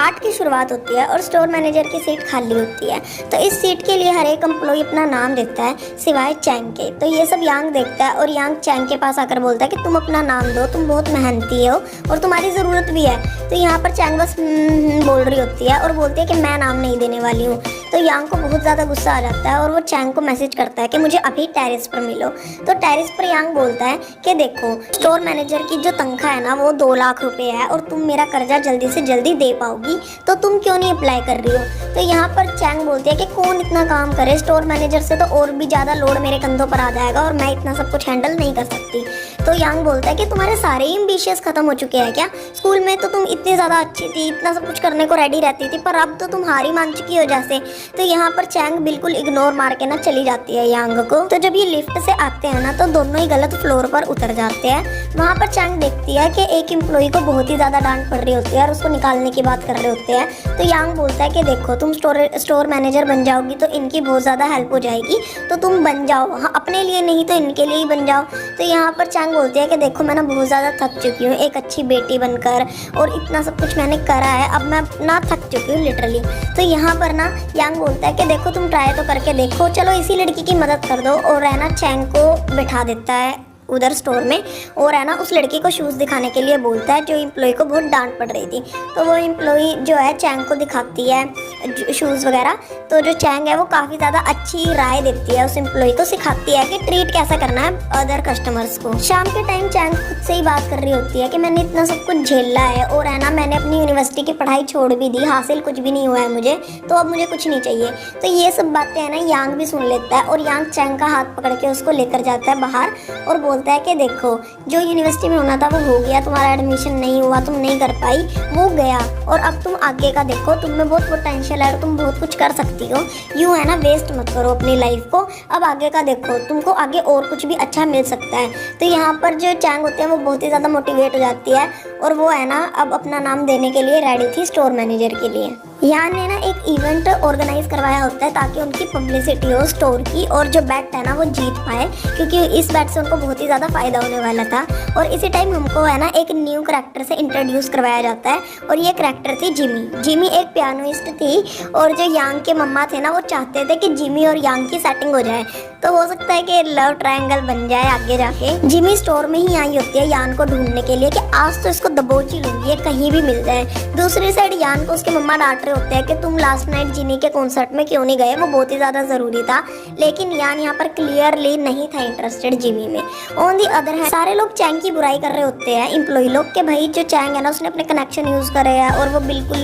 Part की शुरुआत होती है और स्टोर मैनेजर की सीट खाली होती है। तो इस सीट के लिए हर एक एम्प्लॉय अपना नाम देता है सिवाय चैंग के। तो ये सब यांग देखता है और यांग चैंग के पास आकर बोलता है कि तुम अपना नाम दो, तुम बहुत मेहनती हो और तुम्हारी ज़रूरत भी है। तो यहाँ पर चैंग बस बोल रही होती है और बोलती है कि मैं नाम नहीं देने वाली हूँ। तो यांग को बहुत ज़्यादा गुस्सा आ जाता है और वो चैंग को मैसेज करता है कि मुझे अभी टेरेस पर मिलो। तो टेरेस पर यांग बोलता है कि देखो, स्टोर मैनेजर की जो तनख्वाह है ना वो 2 लाख रुपए है और तुम मेरा कर्जा जल्दी से जल्दी दे पाओगी, तो तुम क्यों नहीं अप्लाई कर रही हो। तो यहाँ पर चैंग बोलती है कि कौन इतना काम करे, स्टोर मैनेजर से तो और भी ज़्यादा लोड मेरे कंधों पर आ जाएगा और मैं इतना सब कुछ हैंडल नहीं कर सकती। तो यांग बोलता है कि तुम्हारे सारे ही एम्बिशियस खत्म हो चुके हैं क्या? स्कूल में तो तुम इतनी ज़्यादा अच्छी थी, इतना सब कुछ करने को रेडी रहती थी, पर अब तो तुम हार ही मान चुकी हो जैसे। तो यहाँ पर चैंग बिल्कुल इग्नोर मार के ना चली जाती है यांग को। तो जब ये लिफ्ट से आते हैं ना तो दोनों ही गलत फ्लोर पर उतर जाते हैं। वहाँ पर चैंग देखती है कि एक एम्प्लॉय को बहुत ही ज़्यादा डांट पड़ रही होती है और उसको निकालने की बात कर रहे होते हैं। तो यांग बोलता है कि देखो, तुम स्टोर मैनेजर बन जाओगी तो इनकी बहुत ज़्यादा हेल्प हो जाएगी, तो तुम बन जाओ। हाँ, अपने लिए नहीं तो इनके लिए ही बन जाओ। तो यहाँ पर चैंग बोलती है कि देखो, मैं ना बहुत ज़्यादा थक चुकी हूँ एक अच्छी बेटी बनकर और इतना सब कुछ मैंने करा है, अब मैं ना थक चुकी हूँ लिटरली। तो यहाँ पर ना यांग बोलता है कि देखो, तुम ट्राई तो करके देखो, चलो इसी लड़की की मदद कर दो। और है ना चैंग को बिठा देता है उधर स्टोर में और है ना उस लड़की को शूज़ दिखाने के लिए बोलता है जो एम्प्लॉय को बहुत डांट पड़ रही थी। तो वो एम्प्लॉय जो है चैंग को दिखाती है शूज़ वगैरह। तो जो चैंग है वो काफ़ी ज़्यादा अच्छी राय देती है उस एम्प्लॉय को, सिखाती है कि ट्रीट कैसा करना है अदर कस्टमर्स को। शाम के टाइम चैंग खुद से ही बात कर रही होती है कि मैंने इतना सब कुछ झेला है और है ना मैंने अपनी यूनिवर्सिटी की पढ़ाई छोड़ भी दी, हासिल कुछ भी नहीं हुआ है मुझे, तो अब मुझे कुछ नहीं चाहिए। तो ये सब बातें है ना यांग भी सुन लेता है और यांग चैंग का हाथ पकड़ के उसको लेकर जाता है बाहर और बोलता है कि देखो, जो यूनिवर्सिटी में होना था वो हो गया, तुम्हारा एडमिशन नहीं हुआ, तुम नहीं कर पाई, वो गया, और अब तुम आगे का देखो, तुम में बहुत पोटेंशियल है और तुम बहुत कुछ कर सकती हो। यूँ है ना वेस्ट मत करो अपनी लाइफ को, अब आगे का देखो, तुमको आगे और कुछ भी अच्छा मिल सकता है। तो यहाँ पर जो चैंग होते हैं वो बहुत ही ज़्यादा मोटिवेट हो जाती है और वो है ना अब अपना नाम देने के लिए रेडी थी स्टोर मैनेजर के लिए। यान ने ना एक इवेंट ऑर्गेनाइज करवाया होता है ताकि उनकी पब्लिसिटी हो स्टोर की और जो बैट है ना वो जीत पाए, क्योंकि इस बैट से उनको बहुत ही ज़्यादा फायदा होने वाला था। और इसी टाइम हमको है ना एक न्यू करैक्टर से इंट्रोड्यूस करवाया जाता है और ये करैक्टर थी जिमी। जिमी एक पियानोइस्ट थी और जो यांग के मम्मा थे ना वो चाहते थे कि जिमी और यांग की सेटिंग हो जाए, तो हो सकता है कि लव ट्रायंगल बन जाए आगे जाके। जिमी स्टोर में ही आई होती है यान को ढूंढने के लिए कि आज तो इसको दबोच ही लूंगी, ये कहीं भी मिल जाए। दूसरी साइड यान को उसके मम्मा डांट रहे होते हैं कि तुम लास्ट नाइट जिमी के कॉन्सर्ट में क्यों नहीं गए, वो बहुत ही ज़्यादा ज़रूरी था। लेकिन यान यहाँ पर क्लियरली नहीं था इंटरेस्टेड जिमी में। ऑन दी अदर हैंड सारे लोग चैंग की बुराई कर रहे होते हैं एम्प्लॉय लोग के भाई जो चैंग है ना उसने अपने कनेक्शन यूज़ करे हैं और वो बिल्कुल